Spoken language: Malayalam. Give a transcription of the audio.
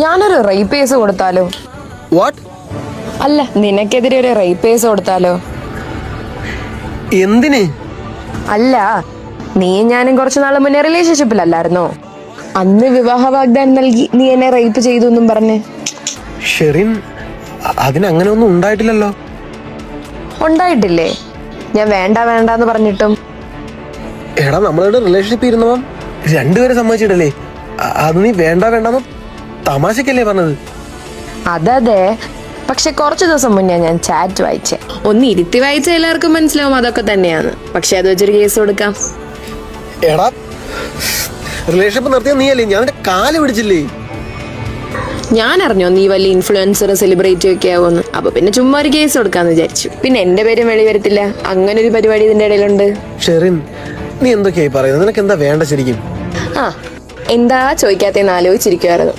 ഞാനൊരു റേപ്പ് കേസ് കൊടുത്താലോ? വാട്ട്? അല്ല, നിനക്കെതിരെ ഒരു റേപ്പ് കേസ് കൊടുത്താലോ? എന്തിന്? അല്ല, നീയും ഞാനും കുറച്ചു നാൾ മുന്നേ റിലേഷൻഷിപ്പിലല്ലായിരുന്നോ? അന്ന് വിവാഹ വാഗ്ദാനം നൽകി നീ എന്നെ റേപ്പ് ചെയ്തു എന്നും പറഞ്ഞ്. ഷെറിൻ, അതിനങ്ങനെ ഒന്നും ഉണ്ടായിട്ടില്ലല്ലോ. ഉണ്ടായിട്ടില്ലേ? ഞാൻ വേണ്ട വേണ്ടെന്ന് പറഞ്ഞിട്ടും. എടാ, നമ്മളുടെ റിലേഷൻഷിപ്പ് ഇരുന്നപ്പം രണ്ടുപേരെ സമ്മതിച്ചിട്ടല്ലേ? അത് നീ വേണ്ട വേണ്ടെന്ന് തമാശക്കല്ലേ പറഞ്ഞത്? അതെ, പക്ഷെ കുറച്ചു ദിവസം മുന്നേ ഞാൻ ചാറ്റ് വായിച്ചേ. ഒന്ന് ഇരുത്തി വായിച്ച എല്ലാവർക്കും മനസ്സിലാവും അതൊക്കെ തന്നെയാണ്. പക്ഷെ അത് വെച്ചൊരു കേസ് കൊടുക്കാം. എടാ, റിലേഷൻഷിപ്പ് നിർത്തിയ നീയല്ലേ? ഞാൻ നിന്റെ കാല് പിടിച്ചില്ലേ? ഞാൻ അറിഞ്ഞോ നീ വലിയ ഇൻഫ്ലുവൻസർ സെലിബ്രിറ്റി ഒക്കെ ആവുമെന്ന്. അപ്പൊ പിന്നെ ചുമ്മാ ഒരു കേസ് കൊടുക്കാന്ന് വിചാരിച്ചു. പിന്നെ എന്റെ പേരും വെളി വരത്തില്ല. അങ്ങനെ ഒരു പരിപാടി ഇതിന്റെ ഇടയിലുണ്ട്. ഷെറിൻ, നീ എന്തൊക്കെയായി പറയുന്നത്? നിനക്ക് എന്താ വേണ്ട ശരിക്കും? എന്താ ചോദിക്കാത്തേന്ന് ആലോചിച്ചിരിക്കുവായിരുന്നു.